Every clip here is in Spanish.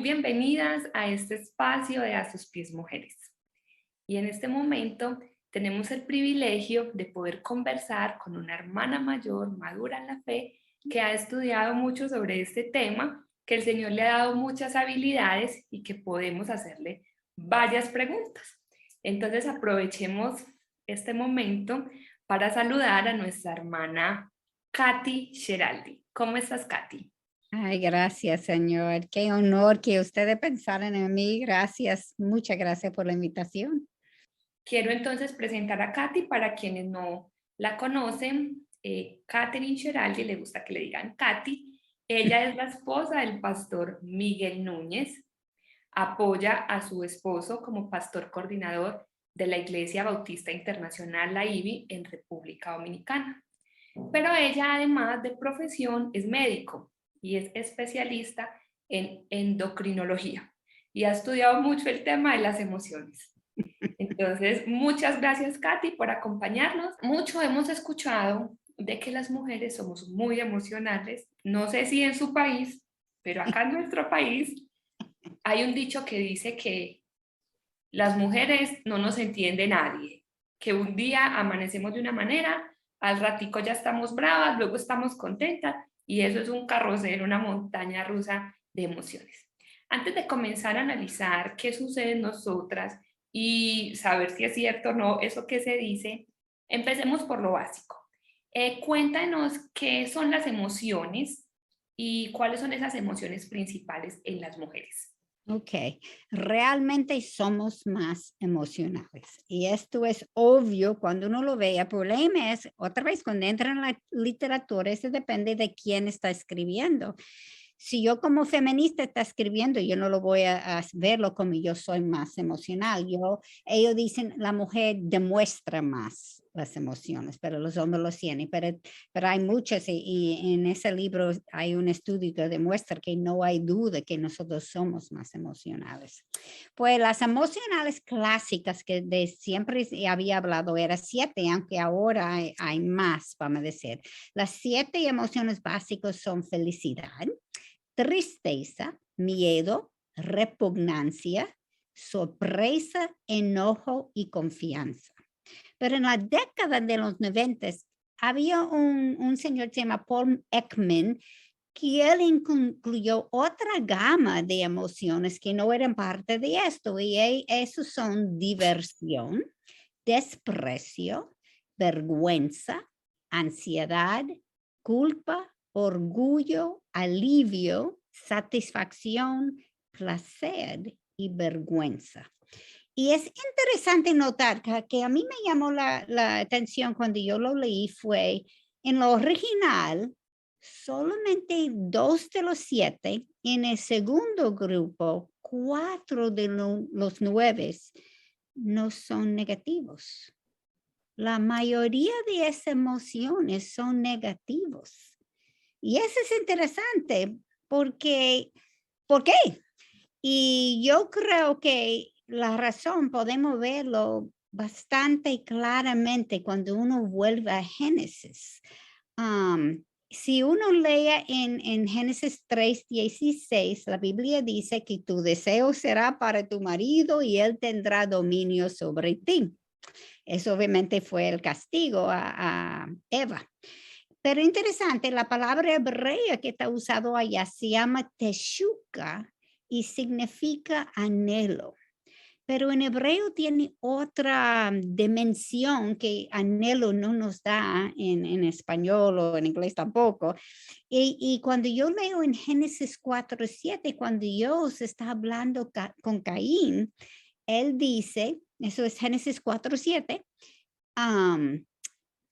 bienvenidas a este espacio de A sus pies mujeres. Y en este momento tenemos el privilegio de poder conversar con una hermana mayor, madura en la fe, que ha estudiado mucho sobre este tema, que el Señor le ha dado muchas habilidades y que podemos hacerle varias preguntas. Entonces aprovechemos este momento para saludar a nuestra hermana Katy Sheraldi. ¿Cómo estás, Katy? Ay, gracias, Señor. Qué honor que ustedes pensaran en mí. Gracias. Muchas gracias por la invitación. Quiero entonces presentar a Katy para quienes no la conocen. Catherine Sheraldi, le gusta que le digan Katy. Ella es la esposa del pastor Miguel Núñez. Apoya a su esposo como pastor coordinador de la Iglesia Bautista Internacional, la IBI, en República Dominicana. Pero ella, además de profesión, es médico y es especialista en endocrinología y ha estudiado mucho el tema de las emociones. Entonces, muchas gracias, Katy, por acompañarnos. Mucho hemos escuchado de que las mujeres somos muy emocionales. No sé si en su país, pero acá en nuestro país hay un dicho que dice que las mujeres no nos entiende nadie, que un día amanecemos de una manera, al ratico ya estamos bravas, luego estamos contentas, y eso es un carrusel, una montaña rusa de emociones. Antes de comenzar a analizar qué sucede en nosotras y saber si es cierto o no eso que se dice, empecemos por lo básico. Cuéntanos qué son las emociones y cuáles son esas emociones principales en las mujeres. Ok, realmente somos más emocionales y esto es obvio cuando uno lo ve. El problema es, otra vez, cuando entra en la literatura, eso depende de quién está escribiendo. Si yo como feminista está escribiendo, yo no lo voy a verlo como yo soy más emocional. Ellos dicen la mujer demuestra más las emociones, pero los hombres lo tienen. Pero hay muchas y en ese libro hay un estudio que demuestra que no hay duda que nosotros somos más emocionales. Pues las emocionales clásicas que de siempre había hablado eran 7, aunque ahora hay más, vamos a decir. Las 7 emociones básicas son felicidad, tristeza, miedo, repugnancia, sorpresa, enojo y confianza. Pero en la década de los 90 había un señor que se llama Paul Ekman, que él incluyó otra gama de emociones que no eran parte de esto, y esos son diversión, desprecio, vergüenza, ansiedad, culpa, orgullo, alivio, satisfacción, placer y vergüenza. Y es interesante notar que a mí me llamó la atención cuando yo lo leí fue en lo original, solamente 2 de los 7, en el segundo grupo, 4 de los 9 no son negativos. La mayoría de esas emociones son negativos. Y eso es interesante porque, ¿por qué? Y yo creo que la razón podemos verlo bastante claramente cuando uno vuelve a Génesis. Si uno lee en Génesis 3:16, la Biblia dice que tu deseo será para tu marido y él tendrá dominio sobre ti. Eso obviamente fue el castigo a Eva. Pero interesante, la palabra hebrea que está usado allá se llama teshuka y significa anhelo. Pero en hebreo tiene otra dimensión que anhelo no nos da en español o en inglés tampoco. Y cuando yo leo en Génesis 4:7, cuando Dios está hablando con Caín, él dice, eso es Génesis 4:7,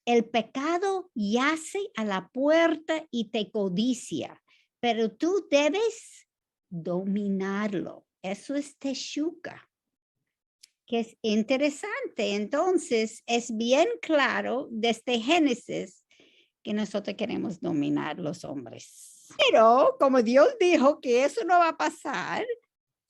el pecado yace a la puerta y te codicia, pero tú debes dominarlo. Eso es teshuka, que es interesante. Entonces, es bien claro desde Génesis que nosotros queremos dominar los hombres. Pero como Dios dijo que eso no va a pasar,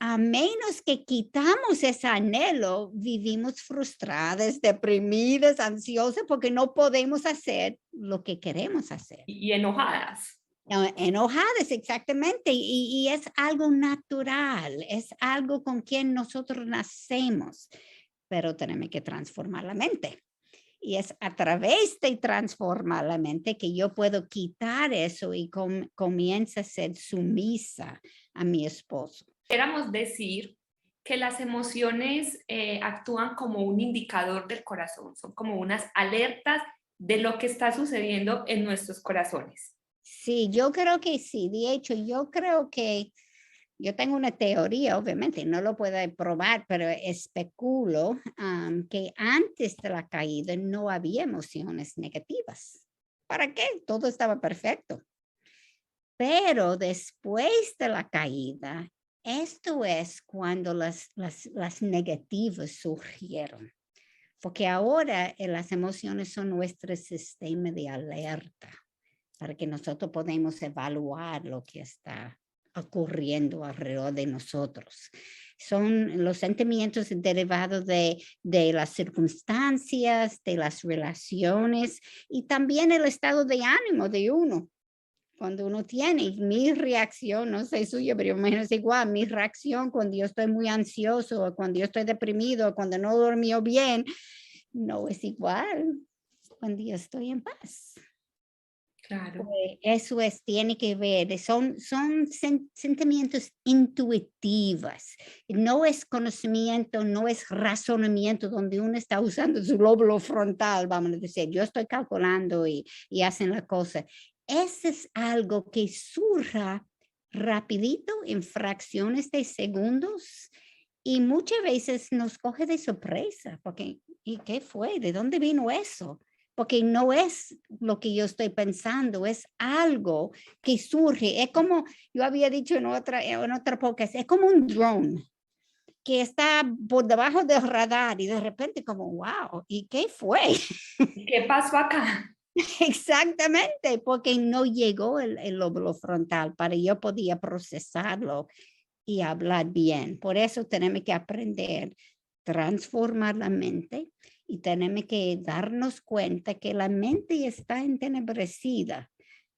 a menos que quitamos ese anhelo, vivimos frustradas, deprimidas, ansiosas, porque no podemos hacer lo que queremos hacer. Y enojadas. Enojadas, exactamente, y es algo natural, es algo con quien nosotros nacemos, pero tenemos que transformar la mente. Y es a través de transformar la mente que yo puedo quitar eso y comienza a ser sumisa a mi esposo. Queramos decir que las emociones actúan como un indicador del corazón, son como unas alertas de lo que está sucediendo en nuestros corazones. Sí, yo creo que sí. De hecho, yo creo que yo tengo una teoría, obviamente, no lo puedo probar, pero especulo que antes de la caída no había emociones negativas. ¿Para qué? Todo estaba perfecto. Pero después de la caída, esto es cuando las negativas surgieron. Porque ahora las emociones son nuestro sistema de alerta para que nosotros podamos evaluar lo que está ocurriendo alrededor de nosotros. Son los sentimientos derivados de las circunstancias, de las relaciones y también el estado de ánimo de uno. Cuando uno tiene mi reacción, no sé suya, pero yo me imagino es igual, mi reacción cuando yo estoy muy ansioso, o cuando yo estoy deprimido, o cuando no dormí bien, no es igual cuando yo estoy en paz. Claro. Eso es, tiene que ver, son sentimientos intuitivos, no es conocimiento, no es razonamiento donde uno está usando su lóbulo frontal, vamos a decir, yo estoy calculando y hacen la cosa. Eso es algo que surja rapidito en fracciones de segundos y muchas veces nos coge de sorpresa, porque ¿y qué fue? ¿De dónde vino eso? Porque no es lo que yo estoy pensando, es algo que surge. Es como yo había dicho en otra podcast, es como un drone que está por debajo del radar y de repente como, wow, ¿y qué fue? ¿Qué pasó acá? Exactamente, porque no llegó el lóbulo frontal para yo podía procesarlo y hablar bien. Por eso tenemos que aprender, transformar la mente y tenemos que darnos cuenta que la mente está entenebrecida.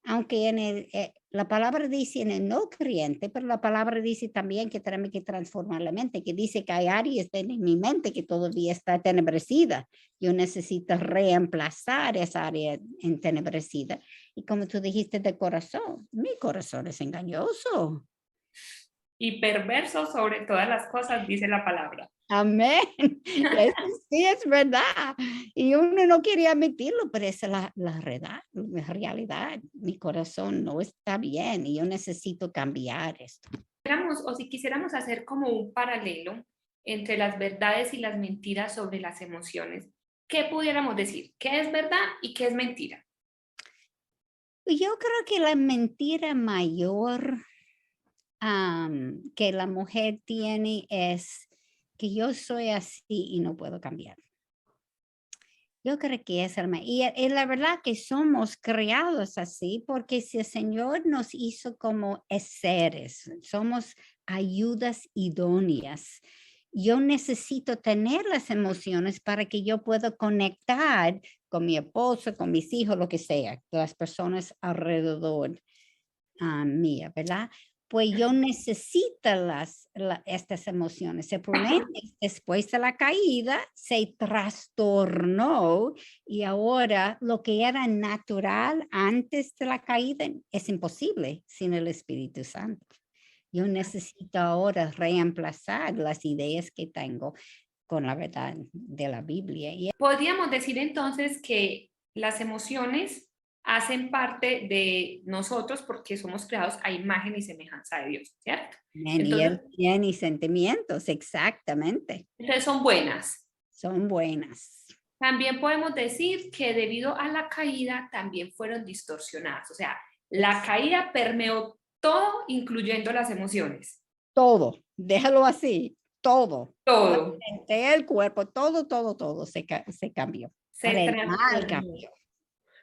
Aunque la palabra dice en el no creyente, pero la palabra dice también que tenemos que transformar la mente, que dice que hay áreas en mi mente que todavía está entenebrecida. Yo necesito reemplazar esa área entenebrecida. Y como tú dijiste de corazón, mi corazón es engañoso. Y perverso sobre todas las cosas, dice la palabra. Amén. Eso sí es verdad. Y uno no quiere admitirlo, pero esa es la realidad. Mi corazón no está bien y yo necesito cambiar esto. O si quisiéramos hacer como un paralelo entre las verdades y las mentiras sobre las emociones, ¿qué pudiéramos decir? ¿Qué es verdad y qué es mentira? Yo creo que la mentira mayor que la mujer tiene es que yo soy así y no puedo cambiar. Yo creo que es y la verdad que somos creados así porque si el Señor nos hizo como seres, somos ayudas idóneas. Yo necesito tener las emociones para que yo pueda conectar con mi esposo, con mis hijos, lo que sea, las personas alrededor mía, ¿verdad? Pues yo necesito estas emociones. El problema es después de la caída se trastornó y ahora lo que era natural antes de la caída es imposible sin el Espíritu Santo. Yo necesito ahora reemplazar las ideas que tengo con la verdad de la Biblia. Podríamos decir entonces que las emociones hacen parte de nosotros porque somos creados a imagen y semejanza de Dios, ¿cierto? Y Entonces, él tiene sentimientos, exactamente. entonces son buenas. Son buenas. También podemos decir que debido a la caída también fueron distorsionadas, o sea, la caída permeó todo, incluyendo las emociones. Todo, déjalo así, todo. La Todo mente, el cuerpo, todo se cambió. se Para el mal transformó. cambió.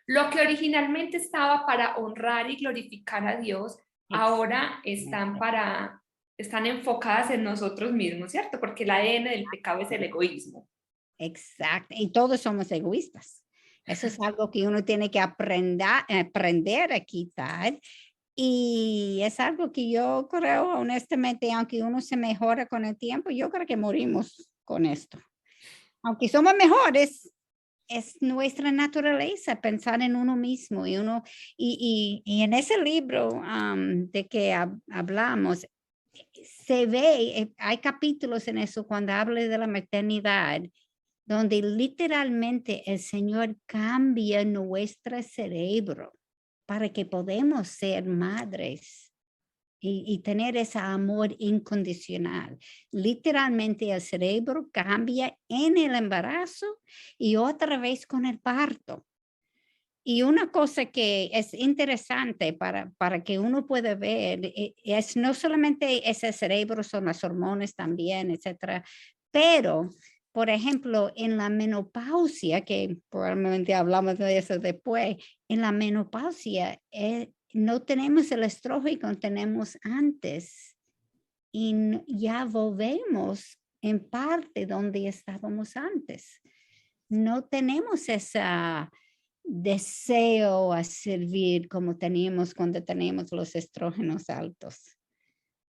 Lo que originalmente estaba para honrar y glorificar a Dios, ahora Exactamente. están enfocadas en nosotros mismos, ¿cierto? Porque el ADN del pecado es el egoísmo. Exacto. Y todos somos egoístas. Eso es algo que uno tiene que aprender a quitar. Y es algo que yo creo, honestamente, aunque uno se mejora con el tiempo, yo creo que morimos con esto. Aunque somos mejores, es nuestra naturaleza pensar en uno mismo y en ese libro de que hablamos, se ve, hay capítulos en eso cuando habla de la maternidad, donde literalmente el Señor cambia nuestro cerebro para que podamos ser madres y tener ese amor incondicional. Literalmente el cerebro cambia en el embarazo y otra vez con el parto. Y una cosa que es interesante para que uno pueda ver es no solamente ese cerebro, son las hormonas también, etcétera, pero, por ejemplo, en la menopausia, que probablemente hablamos de eso después, en la menopausia no tenemos el estrógeno que tenemos antes y ya volvemos en parte donde estábamos antes. No tenemos esa deseo a servir como teníamos cuando teníamos los estrógenos altos.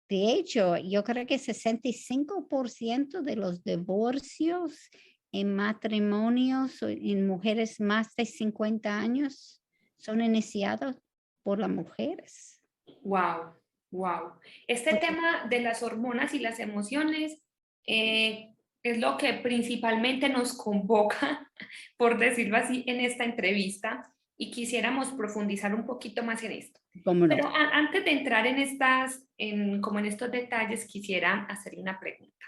De hecho, yo creo que 65% de los divorcios en matrimonios en mujeres más de 50 años son iniciados por las mujeres. Wow, wow. Este tema de las hormonas y las emociones es lo que principalmente nos convoca, por decirlo así, en esta entrevista y quisiéramos profundizar un poquito más en esto. ¿Cómo no? Pero antes de entrar en como en estos detalles, quisiera hacerle una pregunta.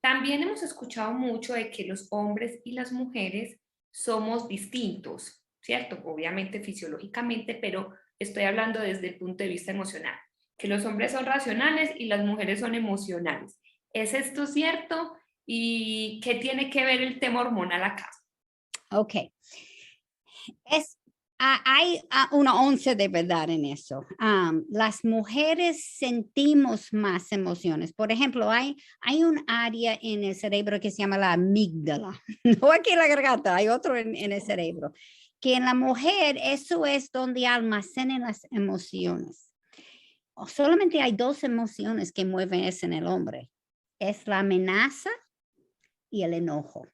También hemos escuchado mucho de que los hombres y las mujeres somos distintos, ¿cierto? Obviamente fisiológicamente, pero estoy hablando desde el punto de vista emocional, que los hombres son racionales y las mujeres son emocionales. ¿Es esto cierto? ¿Y qué tiene que ver el tema hormonal acá? Ok. Hay una once de verdad en eso. Las mujeres sentimos más emociones. Por ejemplo, hay un área en el cerebro que se llama la amígdala. No aquí en la garganta, hay otro en el cerebro. Que en la mujer eso es donde almacenan las emociones. Solamente hay dos emociones que mueven eso en el hombre. Es la amenaza y el enojo.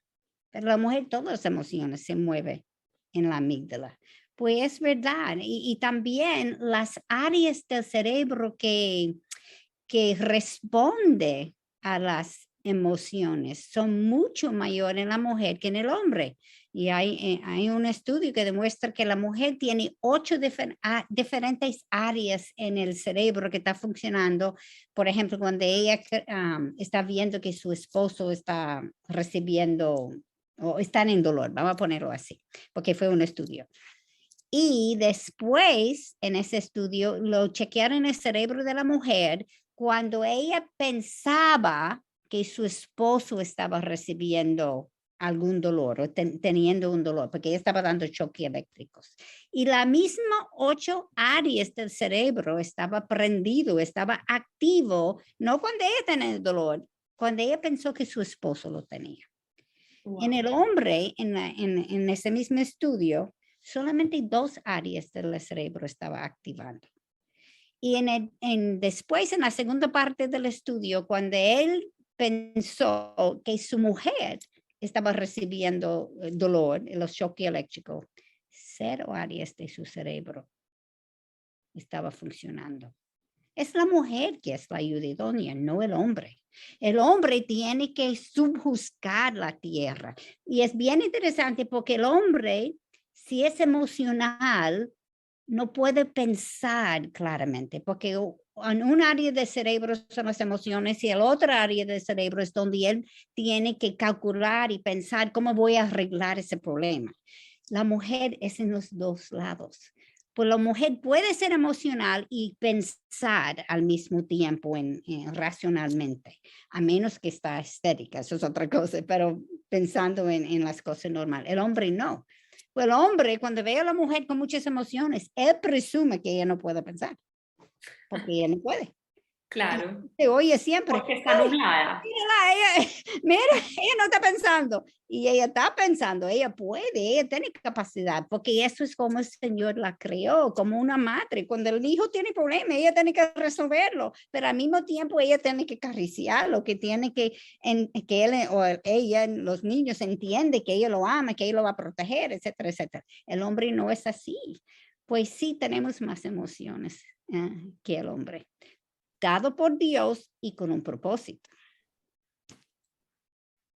Pero la mujer todas las emociones se mueven en la amígdala. Pues es verdad. Y también las áreas del cerebro que responde a las emociones son mucho mayores en la mujer que en el hombre. Y hay un estudio que demuestra que la mujer tiene 8 diferentes áreas en el cerebro que está funcionando. Por ejemplo, cuando ella está viendo que su esposo está recibiendo o están en dolor, vamos a ponerlo así, porque fue un estudio. Y después, en ese estudio, lo chequearon en el cerebro de la mujer cuando ella pensaba que su esposo estaba recibiendo algún dolor o teniendo un dolor, porque ella estaba dando choques eléctricos. Y la misma 8 áreas del cerebro estaba prendido, estaba activo, no cuando ella tenía el dolor, cuando ella pensó que su esposo lo tenía. Wow. En el hombre, en ese mismo estudio, solamente 2 áreas del cerebro estaba activando. Y después, en la segunda parte del estudio, cuando él pensó que su mujer estaba recibiendo dolor, los choques eléctricos, 0 áreas de su cerebro estaba funcionando. Es la mujer que es la ayuda idónea, no el hombre. El hombre tiene que subjuzgar la tierra. Y es bien interesante porque el hombre, si es emocional, no puede pensar claramente, porque en un área del cerebro son las emociones y el otro área del cerebro es donde él tiene que calcular y pensar cómo voy a arreglar ese problema. La mujer es en los dos lados. Pues la mujer puede ser emocional y pensar al mismo tiempo racionalmente, a menos que está histérica, eso es otra cosa, pero pensando en las cosas normales. El hombre no. Pues el hombre, cuando ve a la mujer con muchas emociones, él presume que ella no puede pensar, porque ella no puede. claro, Se oye siempre, porque está "Ay, nublada. mírala, ella, mira, ella no está pensando". Y ella está pensando, ella puede, ella tiene capacidad, porque eso es como el Señor la creó, como una madre. Cuando el hijo tiene problemas, ella tiene que resolverlo, pero al mismo tiempo ella tiene que acariciarlo, que tiene que él o ella, los niños entiende que ella lo ama, que ella lo va a proteger, etcétera, etcétera. El hombre no es así. Pues sí tenemos más emociones que el hombre, dado por Dios y con un propósito.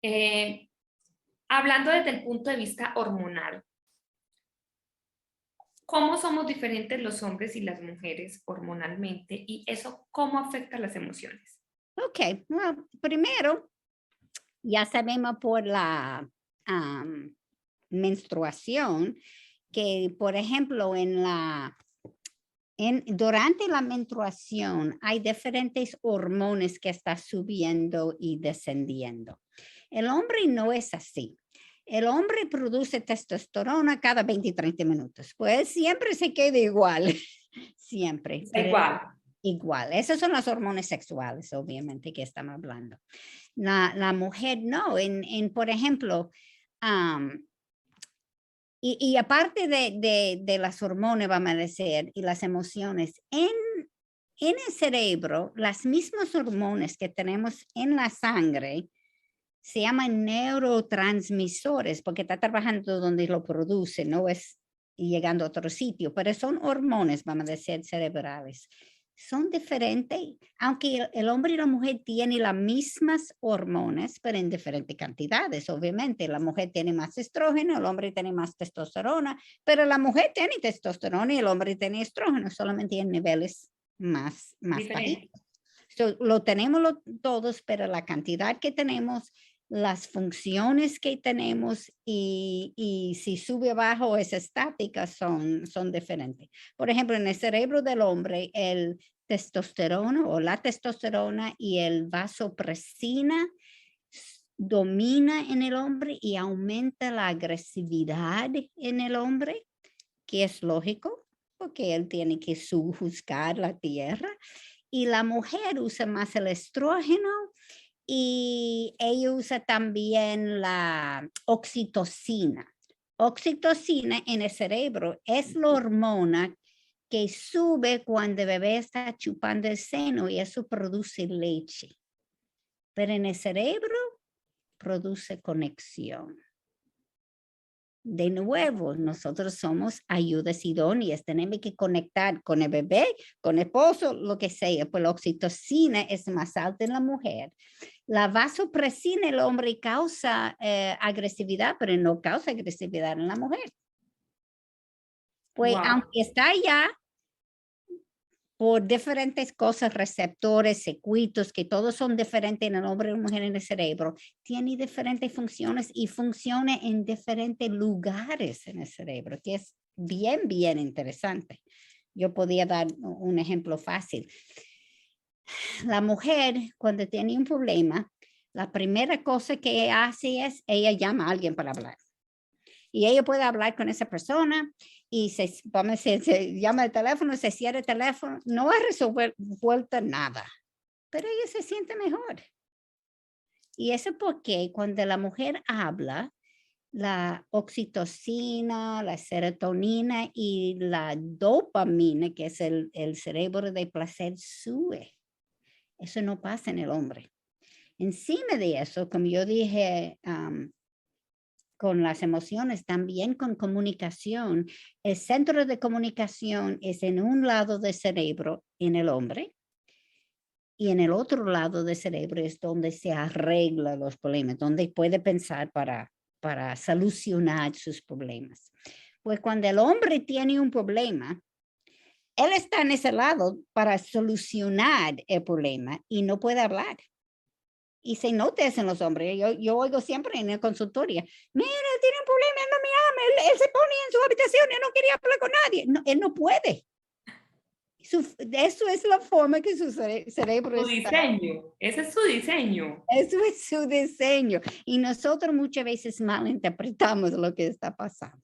Eh, Hablando desde el punto de vista hormonal, ¿cómo somos diferentes los hombres y las mujeres hormonalmente y eso cómo afecta las emociones? Ok, bueno, primero, ya sabemos por la am, menstruación que, por ejemplo, durante la menstruación hay diferentes hormonas que están subiendo y descendiendo. El hombre no es así. El hombre produce testosterona cada 20 y 30 minutos. Pues siempre se queda igual, siempre. Está Pero igual. igual. Esas son las hormonas sexuales, obviamente, que estamos hablando. La mujer no. Por ejemplo, um, y aparte de las hormonas, vamos a decir, y las emociones, en el cerebro, las mismas hormonas que tenemos en la sangre se llaman neurotransmisores, porque está trabajando donde lo produce, no es llegando a otro sitio, pero son hormonas, vamos a decir, cerebrales. Son diferentes, aunque el hombre y la mujer tienen las mismas hormonas, pero en diferentes cantidades, obviamente. La mujer tiene más estrógeno, el hombre tiene más testosterona, pero la mujer tiene testosterona y el hombre tiene estrógeno, solamente en niveles más bajitos. Diferente. Lo tenemos todos, pero la cantidad que tenemos, las funciones que tenemos y si sube abajo es estática son diferentes. Por ejemplo, en el cerebro del hombre, el testosterona o la testosterona y el vasopresina domina en el hombre y aumenta la agresividad en el hombre, que es lógico, porque él tiene que juzgar la tierra. Y la mujer usa más el estrógeno y ella usa también la oxitocina. Oxitocina en el cerebro es la hormona que sube cuando el bebé está chupando el seno y eso produce leche. Pero en el cerebro produce conexión. De nuevo, nosotros somos ayudas idóneas, tenemos que conectar con el bebé, con el esposo, lo que sea, pues la oxitocina es más alta en la mujer. La vasopresina en el hombre causa agresividad, pero no causa agresividad en la mujer. Pues Wow. aunque está allá, por diferentes cosas, receptores, circuitos, que todos son diferentes en el hombre y la mujer en el cerebro, tiene diferentes funciones y funciona en diferentes lugares en el cerebro, que es bien, bien interesante. Yo podía dar un ejemplo fácil. La mujer, cuando tiene un problema, la primera cosa que hace es, ella llama a alguien para hablar. Y ella puede hablar con esa persona y vamos a decir, se llama el teléfono, se cierra el teléfono, no ha resuelto nada, pero ella se siente mejor. Y eso porque cuando la mujer habla, la oxitocina, la serotonina y la dopamina, que es el cerebro de placer, sube. Eso no pasa en el hombre. Encima de eso, como yo dije, con las emociones, también con comunicación. El centro de comunicación es en un lado del cerebro en el hombre y en el otro lado del cerebro es donde se arregla los problemas, donde puede pensar para solucionar sus problemas. Pues cuando el hombre tiene un problema, él está en ese lado para solucionar el problema y no puede hablar. Y se nota eso en los hombres. Yo oigo siempre en el consultorio, mira, él tiene un problema, él no me ama, él se pone en su habitación, él no quería hablar con nadie. No, él no puede. Eso es la forma que su cerebro Su está. diseño, ese es su diseño. Eso es su diseño. Y nosotros muchas veces malinterpretamos lo que está pasando.